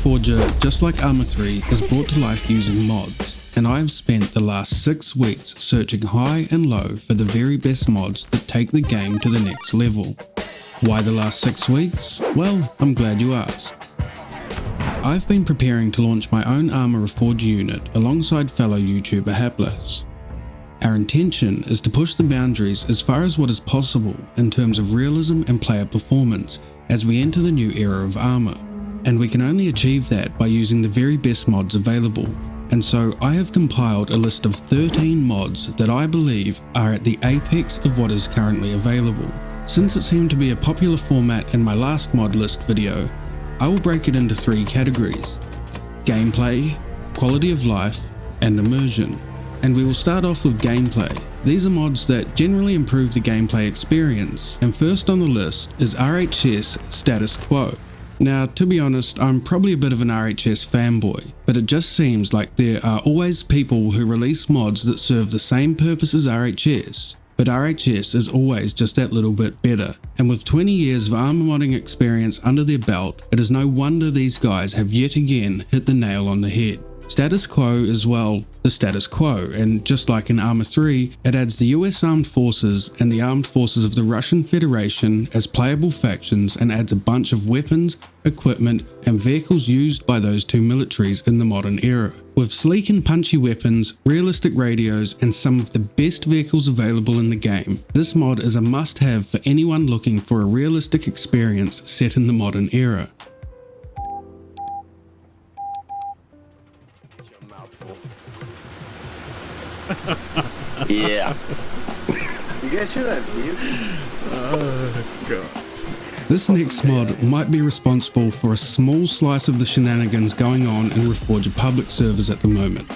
Reforger, just like ARMA 3, is brought to life using mods, and I have spent the last 6 weeks searching high and low for the very best mods that take the game to the next level. Why the last 6 weeks? Well, I'm glad you asked. I've been preparing to launch my own ARMA Reforger unit alongside fellow YouTuber Hapless. Our intention is to push the boundaries as far as what is possible in terms of realism and player performance as we enter the new era of ARMA, and we can only achieve that by using the very best mods available, and so I have compiled a list of 13 mods that I believe are at the apex of what is currently available. Since it seemed to be a popular format in my last mod list video, I will break it into 3 categories: gameplay, quality of life, and immersion. And we will start off with gameplay. These are mods that generally improve the gameplay experience, and first on the list is RHS Status Quo. Now, to be honest, I'm probably a bit of an RHS fanboy, but it just seems like there are always people who release mods that serve the same purpose as RHS, but RHS is always just that little bit better. And with 20 years of ARMA modding experience under their belt, it is no wonder these guys have yet again hit the nail on the head. Status Quo is, well, the status quo, and just like in ARMA 3, it adds the US Armed Forces and the Armed Forces of the Russian Federation as playable factions and adds a bunch of weapons, equipment, and vehicles used by those two militaries in the modern era. With sleek and punchy weapons, realistic radios, and some of the best vehicles available in the game, this mod is a must-have for anyone looking for a realistic experience set in the modern era. Yeah. You guys hear that view? Oh, God. This next mod might be responsible for a small slice of the shenanigans going on in Reforger public servers at the moment,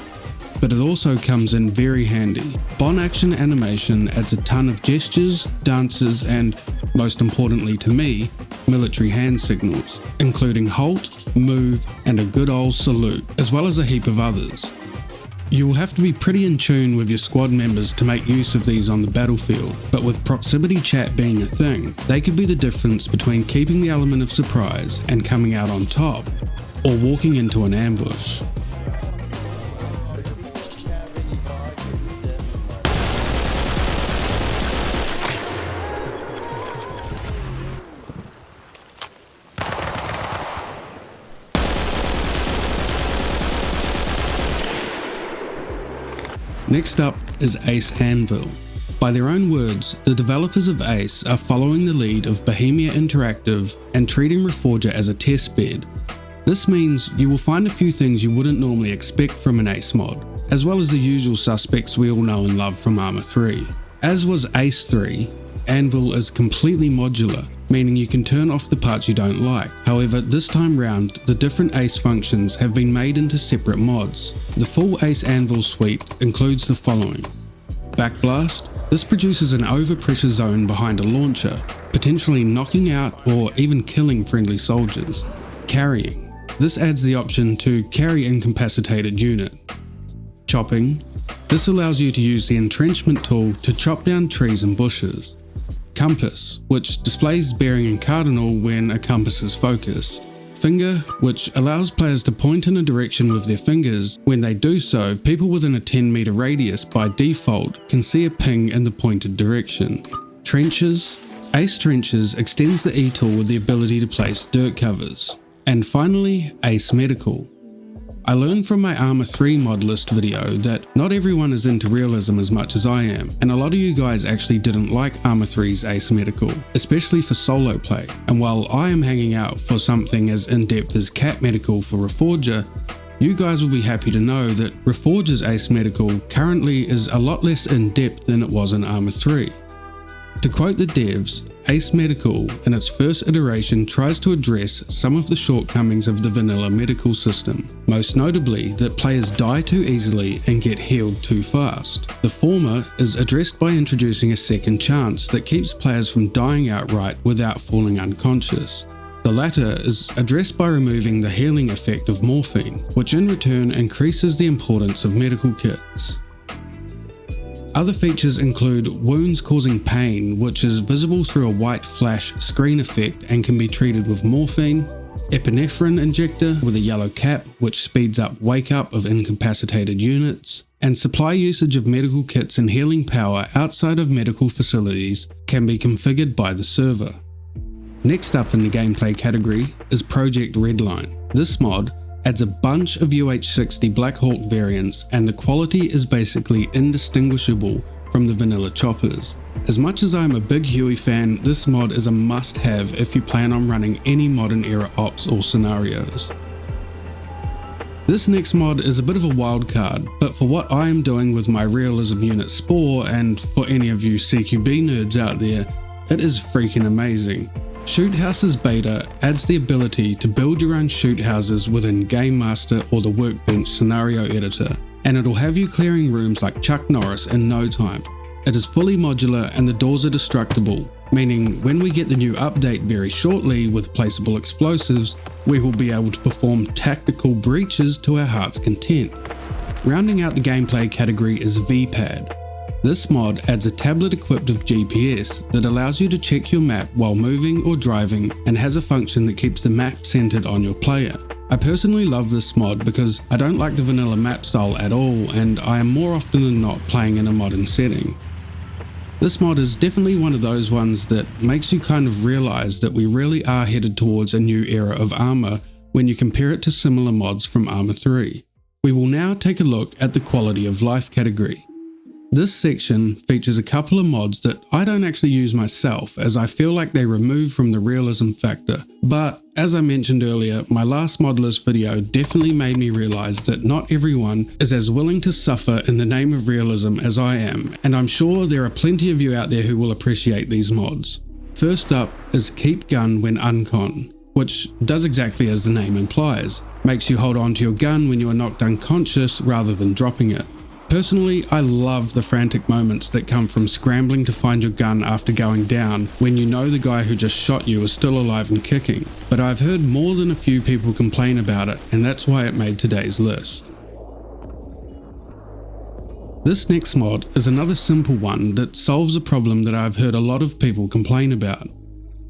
but it also comes in very handy. Bon Action Animation adds a ton of gestures, dances, and, most importantly to me, military hand signals, including halt, move, and a good old salute, as well as a heap of others. You will have to be pretty in tune with your squad members to make use of these on the battlefield, but with proximity chat being a thing, they could be the difference between keeping the element of surprise and coming out on top, or walking into an ambush. Next up is Ace Anvil. By their own words, the developers of Ace are following the lead of Bohemia Interactive and treating Reforger as a testbed. This means you will find a few things you wouldn't normally expect from an Ace mod, as well as the usual suspects we all know and love from ARMA 3. As was Ace 3, Anvil is completely modular, meaning you can turn off the parts you don't like. However, this time round, the different Ace functions have been made into separate mods. The full Ace Anvil suite includes the following: Backblast. This produces an overpressure zone behind a launcher, potentially knocking out or even killing friendly soldiers. Carrying. This adds the option to carry incapacitated unit. Chopping. This allows you to use the entrenchment tool to chop down trees and bushes. Compass, which displays bearing and cardinal when a compass is focused. Finger, which allows players to point in a direction with their fingers. When they do so, people within a 10-meter radius by default can see a ping in the pointed direction. Trenches. Ace Trenches extends the E-tool with the ability to place dirt covers. And finally, Ace Medical. I learned from my ARMA 3 mod list video that not everyone is into realism as much as I am, and a lot of you guys actually didn't like ARMA 3's Ace Medical, especially for solo play. And while I am hanging out for something as in-depth as Cat Medical for Reforger, you guys will be happy to know that Reforger's Ace Medical currently is a lot less in-depth than it was in ARMA 3. To quote the devs, Ace Medical, in its first iteration, tries to address some of the shortcomings of the vanilla medical system, most notably that players die too easily and get healed too fast. The former is addressed by introducing a second chance that keeps players from dying outright without falling unconscious. The latter is addressed by removing the healing effect of morphine, which in return increases the importance of medical kits. Other features include wounds causing pain, which is visible through a white flash screen effect and can be treated with morphine, epinephrine injector with a yellow cap which speeds up wake up of incapacitated units, and supply usage of medical kits and healing power outside of medical facilities can be configured by the server. Next up in the gameplay category is Project Redline. This mod adds a bunch of UH-60 Black Hawk variants, and the quality is basically indistinguishable from the vanilla choppers. As much as I'm a big Huey fan, this mod is a must-have if you plan on running any modern era ops or scenarios. This next mod is a bit of a wild card, but for what I am doing with my realism unit Spore, and for any of you CQB nerds out there, it is freaking amazing. Shoot Houses Beta adds the ability to build your own shoot houses within Game Master or the Workbench scenario editor, and it'll have you clearing rooms like Chuck Norris in no time. It is fully modular and the doors are destructible, meaning when we get the new update very shortly with placeable explosives, we will be able to perform tactical breaches to our heart's content. Rounding out the gameplay category is VPad. This mod adds a tablet equipped with GPS that allows you to check your map while moving or driving, and has a function that keeps the map centered on your player. I personally love this mod because I don't like the vanilla map style at all, and I am more often than not playing in a modern setting. This mod is definitely one of those ones that makes you kind of realize that we really are headed towards a new era of ARMA when you compare it to similar mods from ARMA 3. We will now take a look at the quality of life category. This section features a couple of mods that I don't actually use myself, as I feel like they remove from the realism factor, but as I mentioned earlier, my last mod list video definitely made me realize that not everyone is as willing to suffer in the name of realism as I am, and I'm sure there are plenty of you out there who will appreciate these mods. First up is Keep Gun When Uncon, which does exactly as the name implies, makes you hold on to your gun when you are knocked unconscious rather than dropping it. Personally, I love the frantic moments that come from scrambling to find your gun after going down when you know the guy who just shot you is still alive and kicking, but I've heard more than a few people complain about it, and that's why it made today's list. This next mod is another simple one that solves a problem that I've heard a lot of people complain about.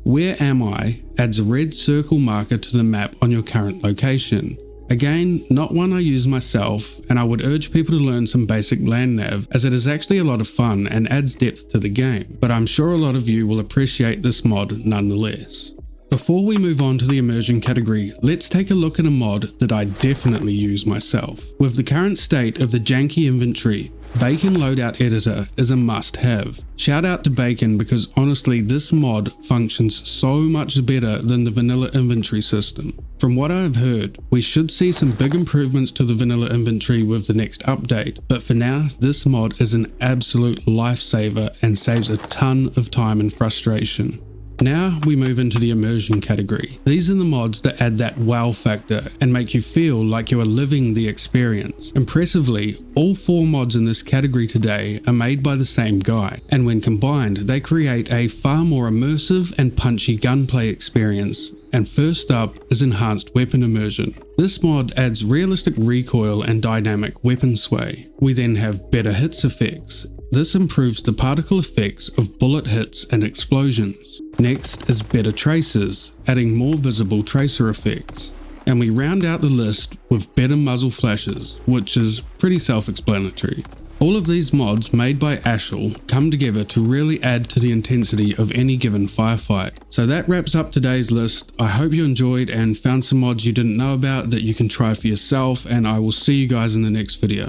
Where Am I adds a red circle marker to the map on your current location. Again, not one I use myself, and I would urge people to learn some basic land nav, as it is actually a lot of fun and adds depth to the game, but I'm sure a lot of you will appreciate this mod nonetheless. Before we move on to the immersion category, let's take a look at a mod that I definitely use myself. With the current state of the janky inventory, Bacon Loadout Editor is a must-have. Shout out to Bacon, because honestly this mod functions so much better than the vanilla inventory system. From what I've heard, we should see some big improvements to the vanilla inventory with the next update, but for now this mod is an absolute lifesaver and saves a ton of time and frustration. Now we move into the immersion category. These are the mods that add that wow factor and make you feel like you are living the experience. Impressively, all 4 mods in this category today are made by the same guy, and when combined they create a far more immersive and punchy gunplay experience. And first up is Enhanced Weapon Immersion. This mod adds realistic recoil and dynamic weapon sway. We then have better hits effects. This improves the particle effects of bullet hits and explosions. Next is better tracers, adding more visible tracer effects. And we round out the list with better muzzle flashes, which is pretty self-explanatory. All of these mods made by Ashel come together to really add to the intensity of any given firefight. So that wraps up today's list. I hope you enjoyed and found some mods you didn't know about that you can try for yourself, and I will see you guys in the next video.